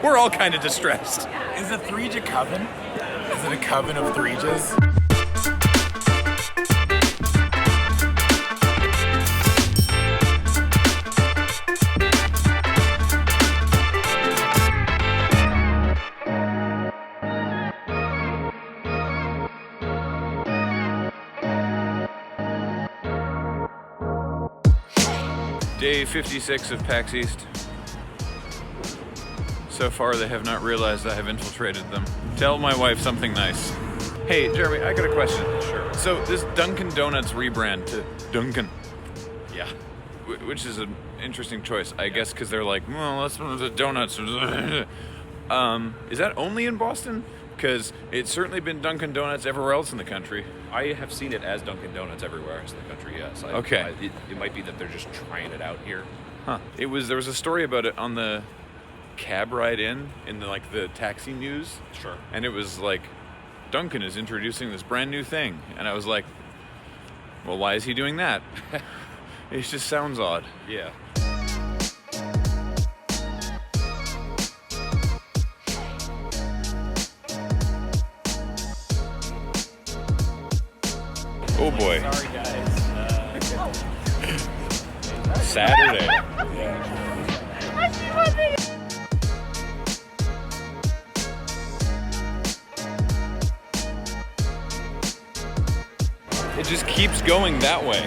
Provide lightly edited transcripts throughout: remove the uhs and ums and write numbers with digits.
We're all kind of distressed. Is a THREEJ a coven? Is it a coven of THREEJs? Day 56 of PAX East. So far, they have not realized I have infiltrated them. Tell my wife something nice. Hey, Jeremy, I got a question. Sure. So this Dunkin' Donuts rebrand to Dunkin', Yeah. which is an interesting choice, I guess, because they're like, well, let's do the donuts. Is that only in Boston? Because it's certainly been Dunkin' Donuts everywhere else in the country. I have seen it as Dunkin' Donuts everywhere else in the country, yes. Okay. It might be that they're just trying it out here. Huh. There was a story about it on the cab ride in the taxi news. Sure. And it was like, Dunkin' is introducing this brand new thing. And I was like, well, why is he doing that? It just sounds odd. Yeah. Oh boy. Sorry, guys. Saturday. It just keeps going that way.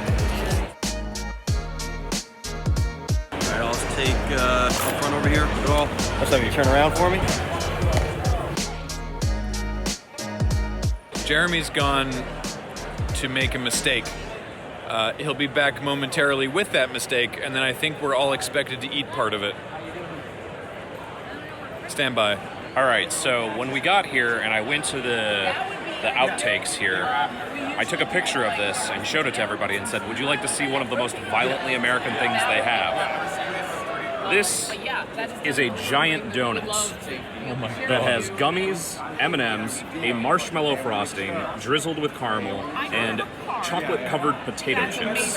Alright, I'll just take up front over here. I'll just have you turn around for me. Jeremy's gone to make a mistake. He'll be back momentarily with that mistake, and then I think we're all expected to eat part of it. Stand by. All right, so when we got here and I went to the outtakes here, I took a picture of this and showed it to everybody and said, would you like to see one of the most violently American things they have? This is a giant donut that has gummies, M&Ms, a marshmallow frosting, drizzled with caramel, and chocolate-covered potato chips.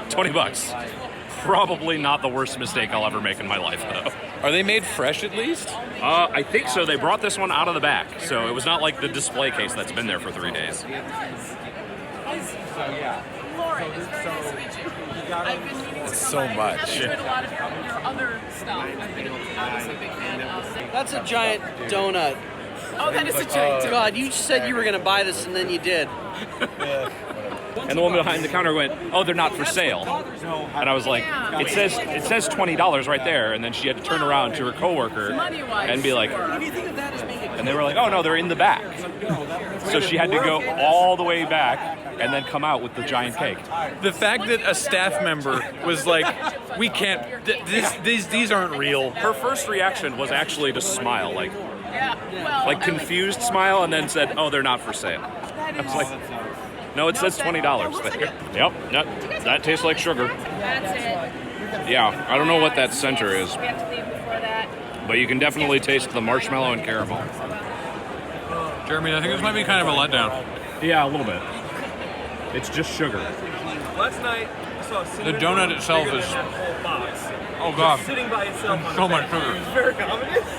$20. Probably not the worst mistake I'll ever make in my life, though. Are they made fresh at least? I think so. They brought this one out of the back, so it was not like the display case that's been there for 3 days. Lauren, it's very nice to meet you. I've been meaning to come so by. much. I've enjoyed a lot of your other stuff. I've been obviously a big fan of. That's a giant donut. Oh, that is a giant. God, you said you were going to buy this and then you did. And the woman behind the counter went, "Oh, they're not for sale." And I was like, "It says $20 right there." And then she had to turn around to her coworker and be like, and they were like, "Oh no, they're in the back." So she had to go all the way back and then come out with the giant cake. The fact that a staff member was like, "We can't. These aren't real." Her first reaction was actually to smile, like Yeah, well, confused smile, and then said, "Oh, they're not for sale." I was like, "No, it says $20 there." Yep, that tastes like sugar. That's it. Yeah, I don't know what that center is, We have to leave before that. but you can definitely taste the marshmallow and caramel. Jeremy, I think this might be kind of a letdown. Yeah, a little bit. It's just sugar. Last night, I saw a cinnamon The donut roll itself bigger is- than that whole box. Oh god, Sitting by itself on so the much bench. sugar. It was very ominous.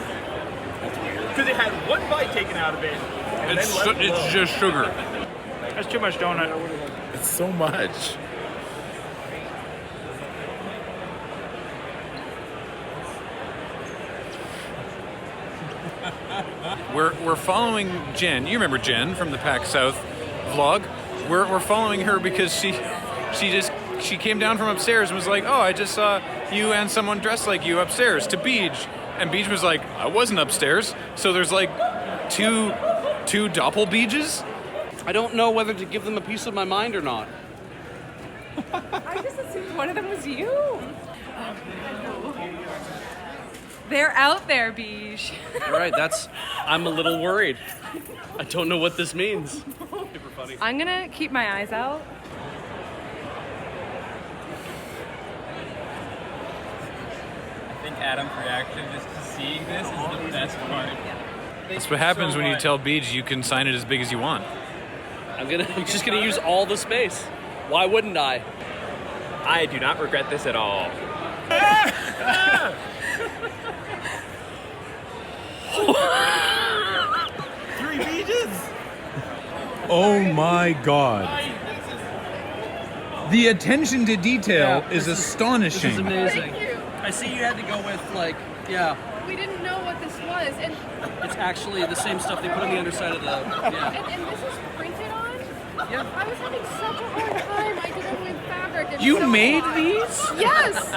Because it had one bite taken out of it. And It's then left it's alone. just sugar. That's too much donut. It's so much. We're following Jen. You remember Jen from the PAX South vlog? We're following her because she came down from upstairs and was like, "Oh, I just saw you and someone dressed like you upstairs to Beej." And Beej was like, "I wasn't upstairs." So there's like two doppel Beeges. I don't know whether to give them a piece of my mind or not. I just assumed one of them was you. They're out there, Beej. All right, I'm a little worried. I don't know what this means. I'm gonna keep my eyes out. I think Adam's reaction just to seeing this is the best part. That's what happens when you tell Beej you can sign it as big as you want. I'm just gonna use all the space. Why wouldn't I? I do not regret this at all. Oh my god. The attention to detail is astonishing. This is amazing. Thank you. I see you had to go with like, yeah, We didn't know what this was, and it's actually the same stuff they put on the underside of the, yeah. and this is printed on. Yeah. I was having such a hard time. I did it with fabric. And You so made on. these? Yes.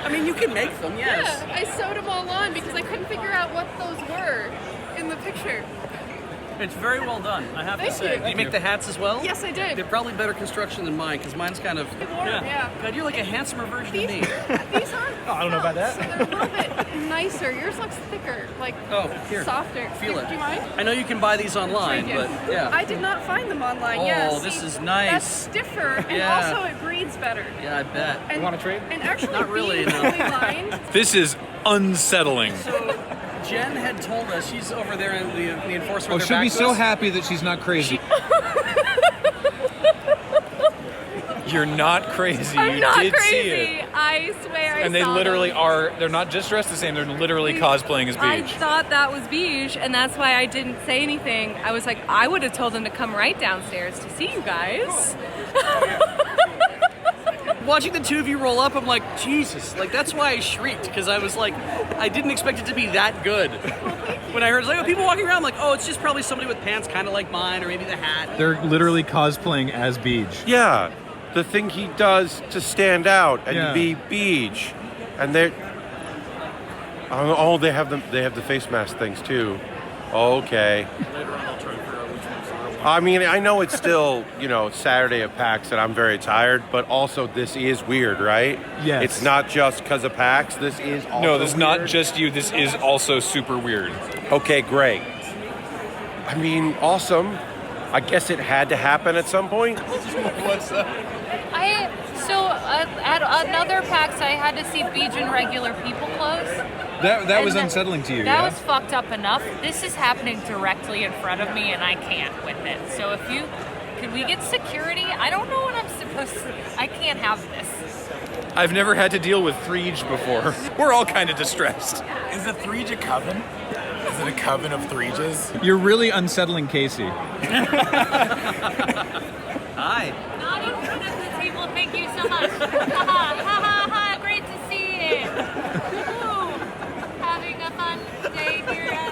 I mean, you can make them, yes. Yeah. I sewed them all on because I couldn't figure out what those were in the picture. It's very well done, I have Thank to say. you. Did you make the hats as well? Yes, I did. They're probably better construction than mine, because mine's kind of, Yeah. God, you're like a handsomer version of me. These aren't. Oh, I don't know about that. So they're a little bit nicer. Yours looks thicker, like Oh, here. softer. Feel it. Do you mind? I know you can buy these online, Thank you. but yeah. I did not find them online. Oh, yeah, this see, is nice. That's stiffer, and Yeah. also it breathes better. Yeah, I bet. And, want to trade? And actually, Not really, being no. fully lined. This is unsettling. So, Jen had told us, she's over there in the enforcement. Oh, with she'll their be back to so us. happy that she's not crazy. You're not crazy. I'm You not did crazy. see it. I swear. And I they saw literally them. are, they're not just dressed the same, they're literally cosplaying as I Beach. thought that was Beige, and that's why I didn't say anything. I was like, I would have told them to come right downstairs to see you guys. Watching the two of you roll up, I'm like, Jesus. Like, that's why I shrieked, because I was like, I didn't expect it to be that good. When I heard, like, oh, people walking around, I'm like, oh, it's just probably somebody with pants kind of like mine, or maybe the hat. They're literally cosplaying as Beach. Yeah, the thing he does to stand out and Yeah. be Beach, and they're oh, they have the face mask things too. Okay. I mean, I know it's still, Saturday at PAX and I'm very tired, but also this is weird, right? Yes. It's not just because of PAX. This is also No, this is not weird. just you, this is also super weird. Okay, great. I mean, awesome. I guess it had to happen at some point. At another PAX, I had to see Beach in regular people clothes. That was And unsettling to you, That yeah? was fucked up enough. This is happening directly in front of me, and I can't with it. So could we get security? I don't know what I'm supposed to. I can't have this. I've never had to deal with THREEJ before. We're all kind of distressed. Is a THREEJ a coven? Is it a coven of THREEJs? You're really unsettling Casey. Hi. Not in front of the table. Thank you so much. Ha ha ha! Great to see it. Woo. Having a fun day here at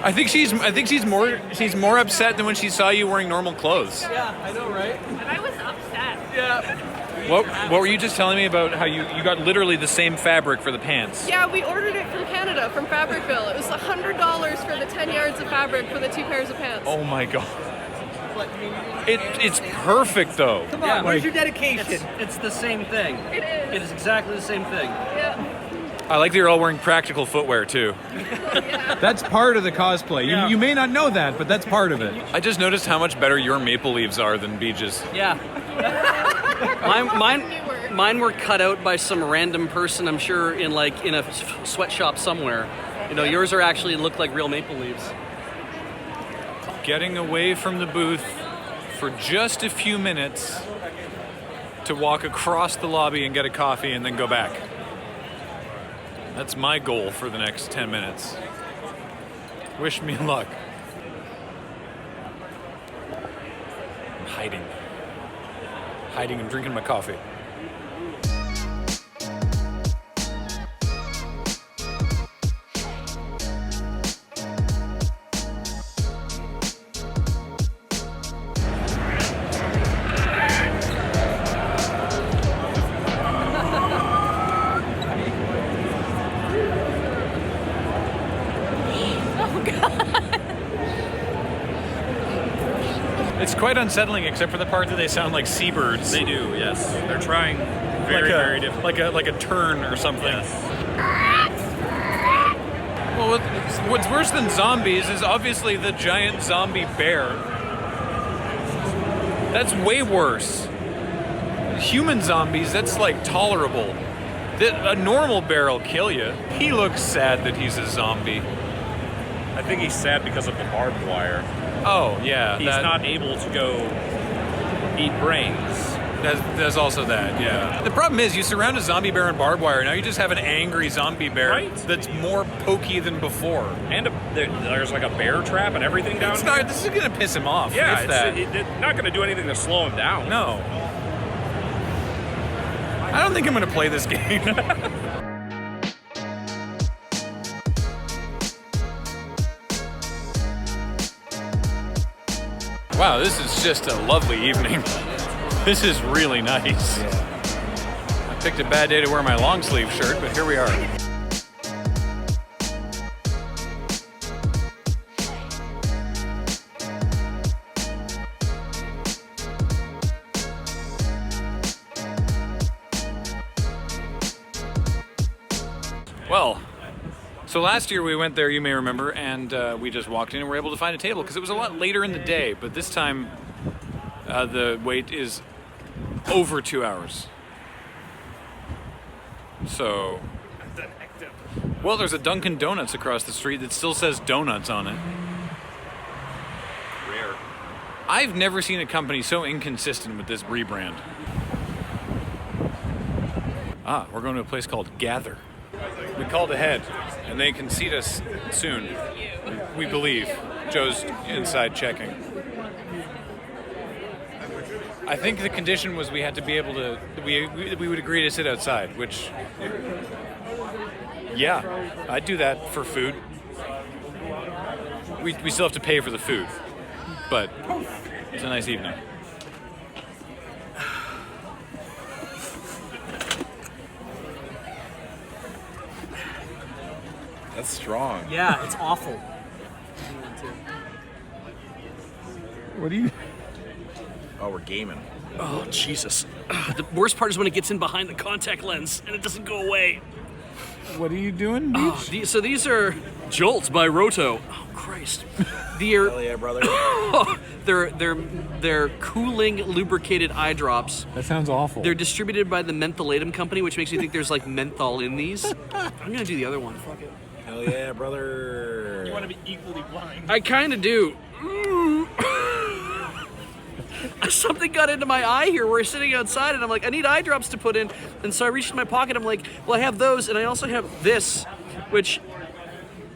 I think she's more upset than when she saw you wearing normal clothes. Yeah, I know, right? I was upset. Yeah. What were you just telling me about how you got literally the same fabric for the pants? Yeah, we ordered it from Canada, from Fabricville. It was $100 for the 10 yards of fabric for the 2 pairs of pants. Oh my god. It's perfect though. Come on, where's your dedication? It's the same thing. It is. It is exactly the same thing. Yeah. I like that you're all wearing practical footwear too. That's part of the cosplay. Yeah. You may not know that, but that's part of it. I just noticed how much better your maple leaves are than Beach's. Yeah. Mine were cut out by some random person, I'm sure, in a sweatshop somewhere. Yours are actually look like real maple leaves. Getting away from the booth for just a few minutes to walk across the lobby and get a coffee and then go back. That's my goal for the next 10 minutes. Wish me luck. I'm hiding. Hiding and drinking my coffee. It's quite unsettling, except for the part that they sound like seabirds. They do, yes. They're trying very different. Like a tern or something. Well, what's worse than zombies is obviously the giant zombie bear. That's way worse. Human zombies, that's like tolerable. A normal bear will kill you. He looks sad that he's a zombie. I think he's sad because of the barbed wire. Oh, yeah. He's not able to go eat brains. There's also that, yeah. The problem is you surround a zombie bear in barbed wire, now you just have an angry zombie bear that's more pokey than before. And there's like a bear trap and everything down here. This is going to piss him off. Yeah, it's not going to do anything to slow him down. No. I don't think I'm going to play this game. Wow, this is just a lovely evening. This is really nice. I picked a bad day to wear my long sleeve shirt, but here we are. Well, so last year we went there, you may remember, and we just walked in and were able to find a table because it was a lot later in the day, but this time the wait is over 2 hours. So, well, there's a Dunkin' Donuts across the street that still says donuts on it. Rare. I've never seen a company so inconsistent with this rebrand. Ah, we're going to a place called Gather. We called ahead, and they can seat us soon. We believe. Joe's inside checking. I think the condition was we had to be able to, we would agree to sit outside, which, yeah, I'd do that for food. We still have to pay for the food, but it's a nice evening. That's strong. Yeah, it's awful. What do you... Oh, we're gaming. Oh, Jesus. The worst part is when it gets in behind the contact lens and it doesn't go away. What are you doing, Beach? So these are Jolts by Roto. Oh, Christ. Hell yeah, brother. They're cooling, lubricated eye drops. That sounds awful. They're distributed by the Mentholatum Company, which makes me think there's like menthol in these. I'm going to do the other one. Fuck it. Hell yeah, brother. You want to be equally blind. I kind of do. Something got into my eye here. We're sitting outside, and I'm like, I need eye drops to put in. And so I reached in my pocket. I'm like, well, I have those, and I also have this, which...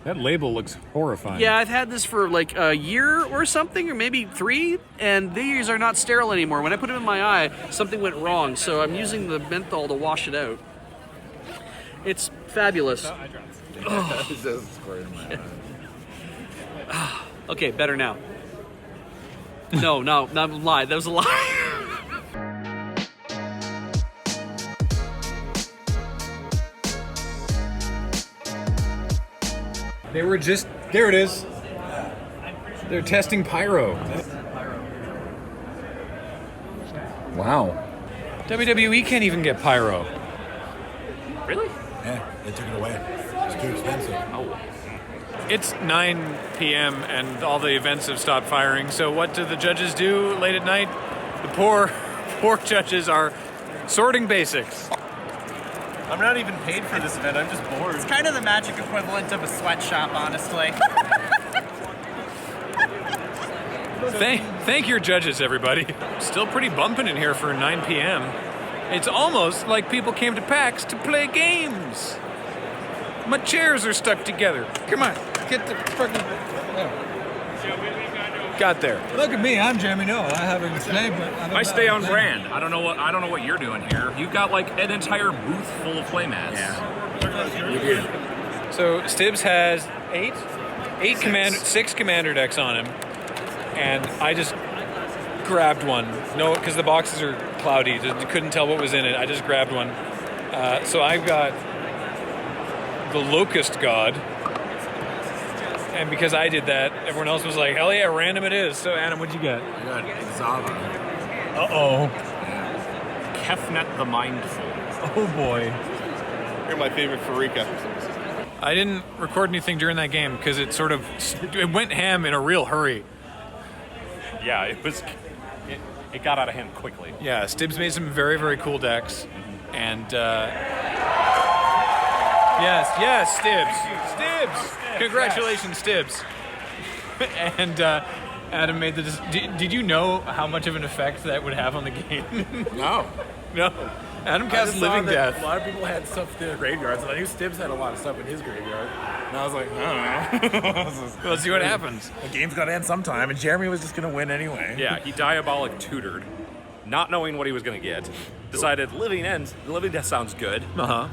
That label looks horrifying. Yeah, I've had this for like a year or something, or maybe 3, and these are not sterile anymore. When I put them in my eye, something went wrong, so I'm using the menthol to wash it out. It's fabulous. Okay, better now. No, not a lie. That was a lie. They were just, there it is. They're testing pyro. Wow. WWE can't even get pyro. Really? Yeah, they took it away. It's too expensive. Oh. It's 9 p.m. and all the events have stopped firing. So what do the judges do late at night? The poor judges are sorting basics. I'm not even paid for this event, I'm just bored. It's kind of the magic equivalent of a sweatshop, honestly. Thank your judges, everybody. Still pretty bumping in here for 9 p.m. It's almost like people came to PAX to play games. My chairs are stuck together. Come on, get the fucking... Got there. Look at me, I'm Jeremy Noah. I haven't played, but I stay on brand. I don't know what you're doing here. You've got like an entire booth full of playmats. Yeah. So Stibbs has 6 commander decks on him, and I just grabbed one. No, because the boxes are cloudy. You couldn't tell what was in it. I just grabbed one. So I've got the Locust God. And because I did that, everyone else was like, hell yeah, random it is. So, Adam, what'd you get? I got Exava. Uh-oh. Kefnet the Mindful. Oh, boy. You're my favorite Farika. I didn't record anything during that game because it went ham in a real hurry. Yeah, it got out of hand quickly. Yeah, Stibbs made some very, very cool decks. And, yes, Stibbs. Congratulations, Stibbs. And Adam made the. Did you know how much of an effect that would have on the game? No. No. Adam I cast just saw Living that Death. A lot of people had stuff in their graveyards, and I knew Stibbs had a lot of stuff in his graveyard. And I was like, I don't know. Let's see what happens. The game's got to end sometime, and Jeremy was just going to win anyway. Yeah, he diabolic tutored, not knowing what he was going to get. Decided Living Death sounds good. Uh-huh.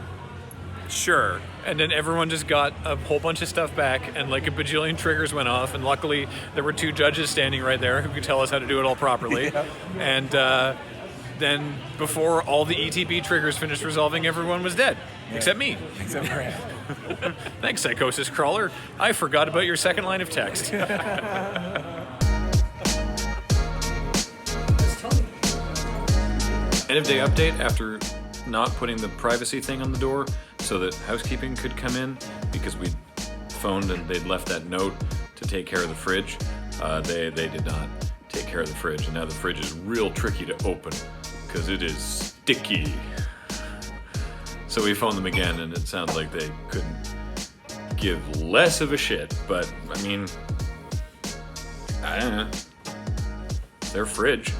Sure. And then everyone just got a whole bunch of stuff back, and like a bajillion triggers went off, and luckily there were 2 judges standing right there who could tell us how to do it all properly. Yeah. And then before all the ETB triggers finished resolving, everyone was dead. Yeah. Except me. Except Brad. Thanks, Psychosis Crawler. I forgot about your second line of text. End of day update after not putting the privacy thing on the door so that housekeeping could come in, because we phoned and they'd left that note to take care of the fridge. They did not take care of the fridge, and now the fridge is real tricky to open because it is sticky. So we phoned them again, and it sounds like they couldn't give less of a shit, but I mean, I don't know. It's their fridge.